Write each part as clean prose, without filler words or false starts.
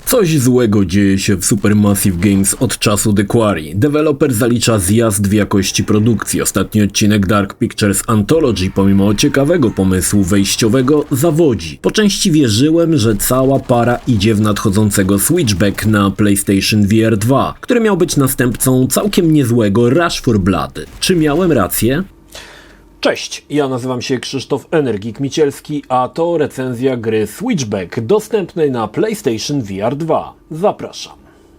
Coś złego dzieje się w Supermassive Games od czasu The Quarry. Deweloper zalicza zjazd w jakości produkcji. Ostatni odcinek Dark Pictures Anthology, pomimo ciekawego pomysłu wejściowego, zawodzi. Po części wierzyłem, że cała para idzie w nadchodzącego Switchback na PlayStation VR 2, który miał być następcą całkiem niezłego Rush for Blood. Czy miałem rację? Cześć, ja nazywam się Krzysztof Energik-Micielski, a to recenzja gry Switchback, dostępnej na PlayStation VR 2. Zapraszam.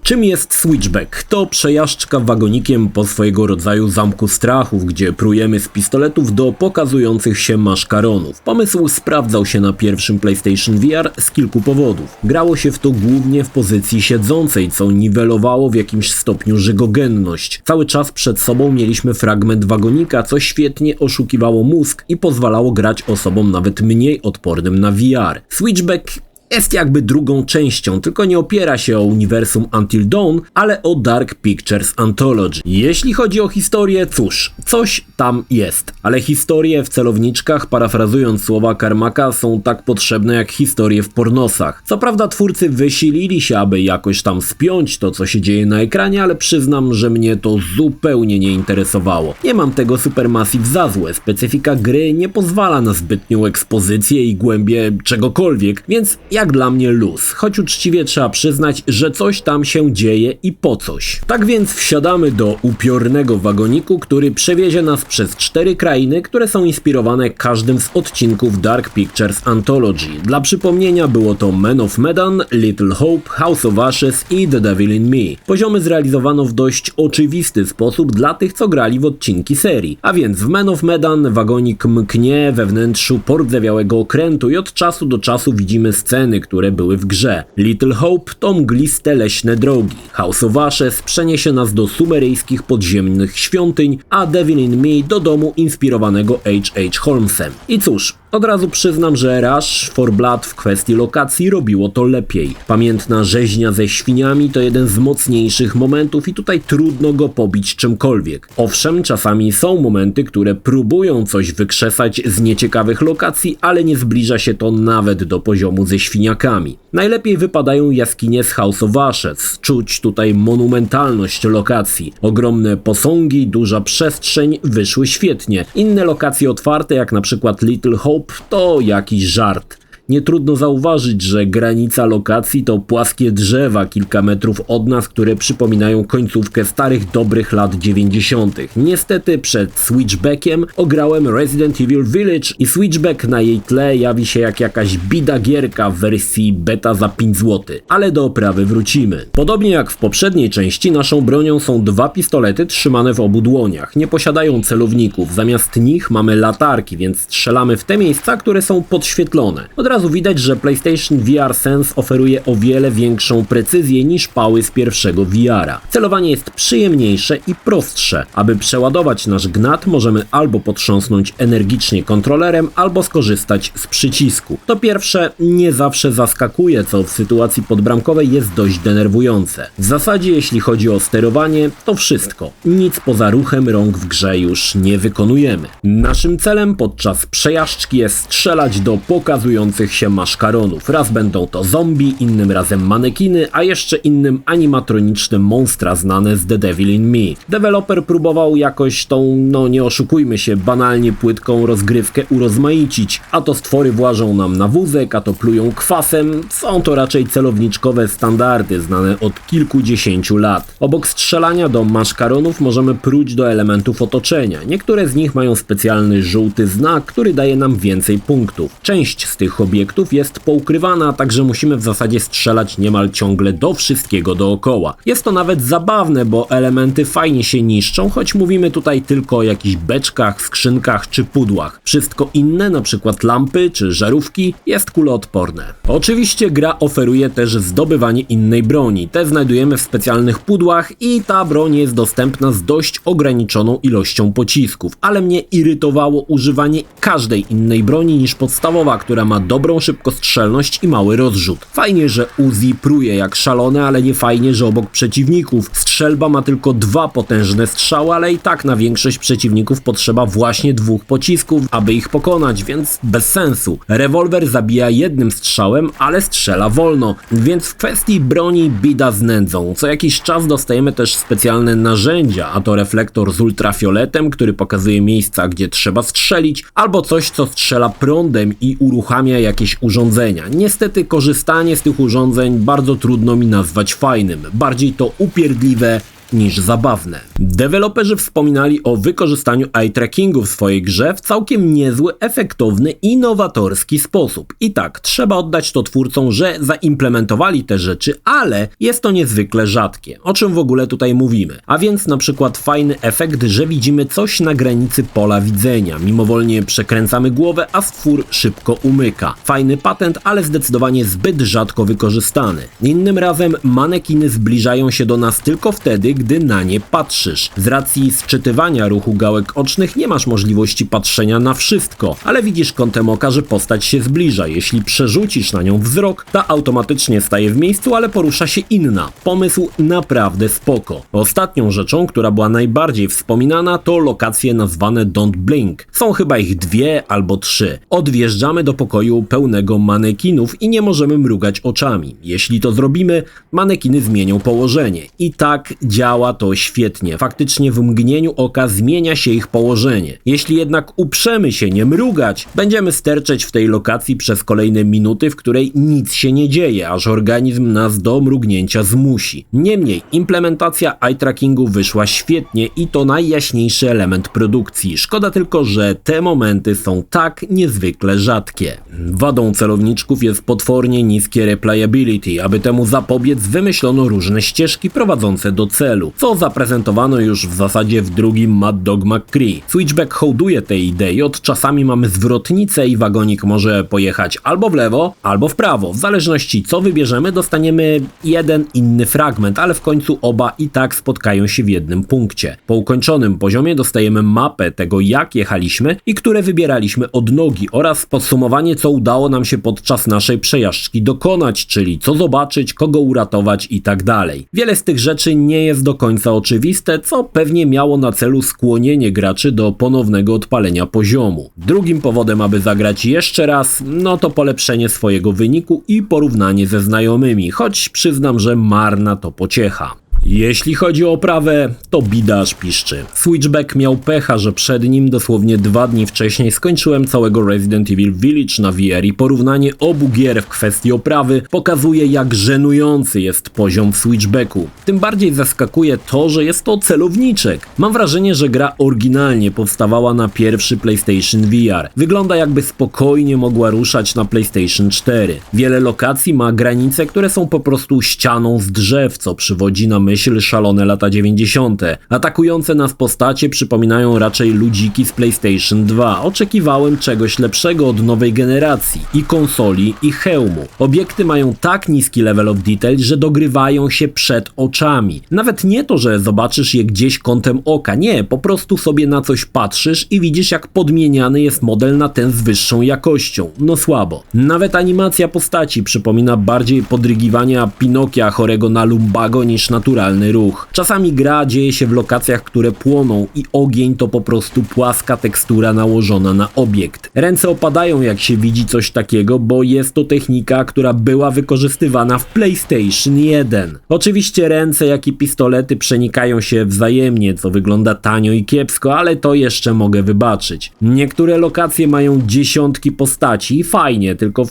Czym jest Switchback? To przejażdżka wagonikiem po swojego rodzaju zamku strachów, gdzie prujemy z pistoletów do pokazujących się maszkaronów. Pomysł sprawdzał się na pierwszym PlayStation VR z kilku powodów. Grało się w to głównie w pozycji siedzącej, co niwelowało w jakimś stopniu żygogenność. Cały czas przed sobą mieliśmy fragment wagonika, co świetnie oszukiwało mózg i pozwalało grać osobom nawet mniej odpornym na VR. Switchback jest jakby drugą częścią, tylko nie opiera się o uniwersum Until Dawn, ale o Dark Pictures Anthology. Jeśli chodzi o historię, cóż, coś tam jest, ale historie w celowniczkach, parafrazując słowa Carmacka, są tak potrzebne jak historie w pornosach. Co prawda twórcy wysilili się, aby jakoś tam spiąć to, co się dzieje na ekranie, ale przyznam, że mnie to zupełnie nie interesowało. Nie mam tego Supermassive za złe, specyfika gry nie pozwala na zbytnią ekspozycję i głębię czegokolwiek, więc jak dla mnie luz, choć uczciwie trzeba przyznać, że coś tam się dzieje i po coś. Tak więc wsiadamy do upiornego wagoniku, który przewiezie nas przez 4 krainy, które są inspirowane każdym z odcinków Dark Pictures Anthology. Dla przypomnienia było to Man of Medan, Little Hope, House of Ashes i The Devil in Me. Poziomy zrealizowano w dość oczywisty sposób dla tych, co grali w odcinki serii. A więc w Man of Medan wagonik mknie we wnętrzu pordzewiałego okrętu i od czasu do czasu widzimy sceny, które były w grze. Little Hope to mgliste leśne drogi. House of Ashes przeniesie nas do sumeryjskich podziemnych świątyń, a Devil in Me do domu inspirowanego H.H. Holmesem. I cóż, od razu przyznam, że Rush for Blood w kwestii lokacji robiło to lepiej. Pamiętna rzeźnia ze świniami to jeden z mocniejszych momentów i tutaj trudno go pobić czymkolwiek. Owszem, czasami są momenty, które próbują coś wykrzesać z nieciekawych lokacji, ale nie zbliża się to nawet do poziomu ze świniakami. Najlepiej wypadają jaskinie z House of Ashes. Czuć tutaj monumentalność lokacji. Ogromne posągi, duża przestrzeń wyszły świetnie. Inne lokacje otwarte, jak na przykład Little Hope, to jakiś żart. Nie trudno zauważyć, że granica lokacji to płaskie drzewa kilka metrów od nas, które przypominają końcówkę starych, dobrych lat 90. Niestety przed Switchbackiem ograłem Resident Evil Village i Switchback na jej tle jawi się jak jakaś bida gierka w wersji beta za 5 zł. Ale do oprawy wrócimy. Podobnie jak w poprzedniej części, naszą bronią są 2 pistolety trzymane w obu dłoniach. Nie posiadają celowników, zamiast nich mamy latarki, więc strzelamy w te miejsca, które są podświetlone. Od razu widać, że PlayStation VR Sense oferuje o wiele większą precyzję niż pały z pierwszego VR-a. Celowanie jest przyjemniejsze i prostsze. Aby przeładować nasz gnat, możemy albo potrząsnąć energicznie kontrolerem, albo skorzystać z przycisku. To pierwsze nie zawsze zaskakuje, co w sytuacji podbramkowej jest dość denerwujące. W zasadzie, jeśli chodzi o sterowanie, to wszystko. Nic poza ruchem rąk w grze już nie wykonujemy. Naszym celem podczas przejażdżki jest strzelać do pokazujących się maszkaronów. Raz będą to zombie, innym razem manekiny, a jeszcze innym animatroniczne monstra znane z The Devil in Me. Deweloper próbował jakoś tą, nie oszukujmy się, banalnie płytką rozgrywkę urozmaicić. A to stwory włażą nam na wózek, a to plują kwasem. Są to raczej celowniczkowe standardy znane od kilkudziesięciu lat. Obok strzelania do maszkaronów możemy pruć do elementów otoczenia. Niektóre z nich mają specjalny żółty znak, który daje nam więcej punktów. Część z tych obiektów jest poukrywana, także musimy w zasadzie strzelać niemal ciągle do wszystkiego dookoła. Jest to nawet zabawne, bo elementy fajnie się niszczą, choć mówimy tutaj tylko o jakichś beczkach, skrzynkach czy pudłach. Wszystko inne, na przykład lampy czy żarówki, jest kuloodporne. Oczywiście gra oferuje też zdobywanie innej broni. Te znajdujemy w specjalnych pudłach i ta broń jest dostępna z dość ograniczoną ilością pocisków, ale mnie irytowało używanie każdej innej broni niż podstawowa, która ma dobrze dobrą szybkostrzelność i mały rozrzut. Fajnie, że Uzi pruje jak szalone, ale nie fajnie, że obok przeciwników strzelba ma tylko 2 potężne strzały, ale i tak na większość przeciwników potrzeba właśnie 2 pocisków, aby ich pokonać, więc bez sensu. Rewolwer zabija jednym strzałem, ale strzela wolno, więc w kwestii broni bida z nędzą. Co jakiś czas dostajemy też specjalne narzędzia, a to reflektor z ultrafioletem, który pokazuje miejsca, gdzie trzeba strzelić, albo coś, co strzela prądem i uruchamia jakieś urządzenia. Niestety korzystanie z tych urządzeń bardzo trudno mi nazwać fajnym, bardziej to upierdliwe niż zabawne. Deweloperzy wspominali o wykorzystaniu eye trackingu w swojej grze w całkiem niezły, efektowny i nowatorski sposób. I tak, trzeba oddać to twórcom, że zaimplementowali te rzeczy, ale jest to niezwykle rzadkie. O czym w ogóle tutaj mówimy? A więc na przykład fajny efekt, że widzimy coś na granicy pola widzenia. Mimowolnie przekręcamy głowę, a stwór szybko umyka. Fajny patent, ale zdecydowanie zbyt rzadko wykorzystany. Innym razem manekiny zbliżają się do nas tylko wtedy, gdy na nie patrzysz. Z racji sczytywania ruchu gałek ocznych nie masz możliwości patrzenia na wszystko, ale widzisz kątem oka, że postać się zbliża. Jeśli przerzucisz na nią wzrok, ta automatycznie staje w miejscu, ale porusza się inna. Pomysł naprawdę spoko. Ostatnią rzeczą, która była najbardziej wspominana, to lokacje nazwane Don't Blink. Są chyba ich 2 albo 3. Odwjeżdżamy do pokoju pełnego manekinów i nie możemy mrugać oczami. Jeśli to zrobimy, manekiny zmienią położenie. I tak działa to świetnie. Faktycznie w mgnieniu oka zmienia się ich położenie. Jeśli jednak uprzemy się nie mrugać, będziemy sterczeć w tej lokacji przez kolejne minuty, w której nic się nie dzieje, aż organizm nas do mrugnięcia zmusi. Niemniej, implementacja eye trackingu wyszła świetnie i to najjaśniejszy element produkcji. Szkoda tylko, że te momenty są tak niezwykle rzadkie. Wadą celowniczków jest potwornie niskie replayability. Aby temu zapobiec, wymyślono różne ścieżki prowadzące do celu, co zaprezentowano już w zasadzie w drugim Mad Dog McCree. Switchback hołduje tej idei, od czasami mamy zwrotnicę i wagonik może pojechać albo w lewo, albo w prawo. W zależności co wybierzemy, dostaniemy jeden inny fragment, ale w końcu oba i tak spotkają się w jednym punkcie. Po ukończonym poziomie dostajemy mapę tego, jak jechaliśmy i które wybieraliśmy od nogi, oraz podsumowanie, co udało nam się podczas naszej przejażdżki dokonać, czyli co zobaczyć, kogo uratować i tak dalej. Wiele z tych rzeczy nie jest do końca oczywiste, co pewnie miało na celu skłonienie graczy do ponownego odpalenia poziomu. Drugim powodem, aby zagrać jeszcze raz, no to polepszenie swojego wyniku i porównanie ze znajomymi, choć przyznam, że marna to pociecha. Jeśli chodzi o oprawę, to bida aż piszczy. Switchback miał pecha, że przed nim dosłownie 2 dni wcześniej skończyłem całego Resident Evil Village na VR i porównanie obu gier w kwestii oprawy pokazuje, jak żenujący jest poziom w Switchbacku. Tym bardziej zaskakuje to, że jest to celowniczek. Mam wrażenie, że gra oryginalnie powstawała na pierwszy PlayStation VR. Wygląda, jakby spokojnie mogła ruszać na PlayStation 4. Wiele lokacji ma granice, które są po prostu ścianą z drzew, co przywodzi na myśl szalone lata 90. Atakujące nas postacie przypominają raczej ludziki z PlayStation 2. Oczekiwałem czegoś lepszego od nowej generacji i konsoli, i hełmu. Obiekty mają tak niski level of detail, że dogrywają się przed oczami. Nawet nie to, że zobaczysz je gdzieś kątem oka, nie, po prostu sobie na coś patrzysz i widzisz, jak podmieniany jest model na ten z wyższą jakością. No słabo. Nawet animacja postaci przypomina bardziej podrygiwania Pinokia chorego na lumbago niż naturalny ruch. Czasami gra dzieje się w lokacjach, które płoną i ogień to po prostu płaska tekstura nałożona na obiekt. Ręce opadają, jak się widzi coś takiego, bo jest to technika, która była wykorzystywana w PlayStation 1. Oczywiście ręce, jak i pistolety przenikają się wzajemnie, co wygląda tanio i kiepsko, ale to jeszcze mogę wybaczyć. Niektóre lokacje mają dziesiątki postaci i fajnie, tylko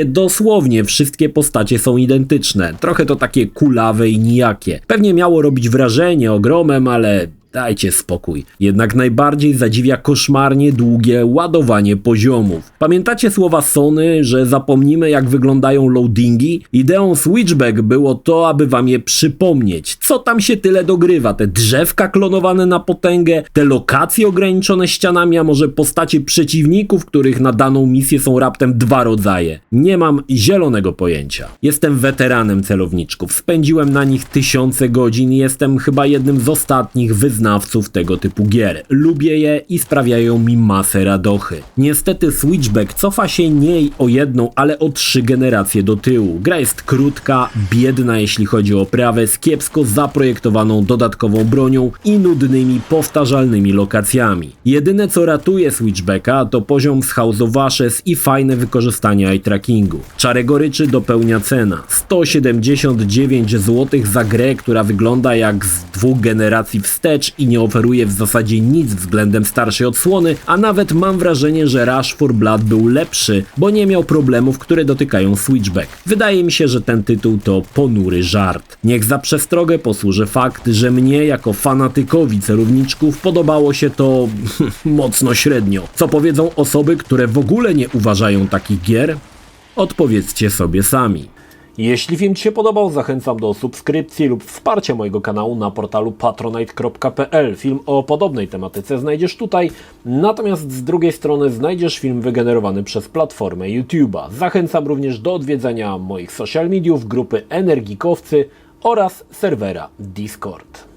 dosłownie wszystkie postacie są identyczne. Trochę to takie kulawe i nijakie. Pewnie miało robić wrażenie ogromem, ale dajcie spokój. Jednak najbardziej zadziwia koszmarnie długie ładowanie poziomów. Pamiętacie słowa Sony, że zapomnimy, jak wyglądają loadingi? Ideą Switchback było to, aby wam je przypomnieć. Co tam się tyle dogrywa? Te drzewka klonowane na potęgę? Te lokacje ograniczone ścianami? A może postacie przeciwników, których na daną misję są raptem 2 rodzaje? Nie mam zielonego pojęcia. Jestem weteranem celowniczków. Spędziłem na nich tysiące godzin i jestem chyba jednym z ostatnich wyznanych znawców tego typu gier. Lubię je i sprawiają mi masę radochy. Niestety Switchback cofa się nie o jedną, ale o 3 generacje do tyłu. Gra jest krótka, biedna jeśli chodzi o oprawę, z kiepsko zaprojektowaną dodatkową bronią i nudnymi, powtarzalnymi lokacjami. Jedyne co ratuje Switchbacka to poziom z House of Ashes i fajne wykorzystanie eye trackingu. Czarę goryczy dopełnia cena. 179 zł za grę, która wygląda jak z 2 generacji wstecz i nie oferuje w zasadzie nic względem starszej odsłony, a nawet mam wrażenie, że Rush for Blood był lepszy, bo nie miał problemów, które dotykają Switchback. Wydaje mi się, że ten tytuł to ponury żart. Niech za przestrogę posłuży fakt, że mnie jako fanatykowi celowniczków podobało się to mocno średnio. Co powiedzą osoby, które w ogóle nie uważają takich gier? Odpowiedzcie sobie sami. Jeśli film Ci się podobał, zachęcam do subskrypcji lub wsparcia mojego kanału na portalu patronite.pl. Film o podobnej tematyce znajdziesz tutaj, natomiast z drugiej strony znajdziesz film wygenerowany przez platformę YouTube'a. Zachęcam również do odwiedzenia moich social mediów, grupy Energikowcy oraz serwera Discord.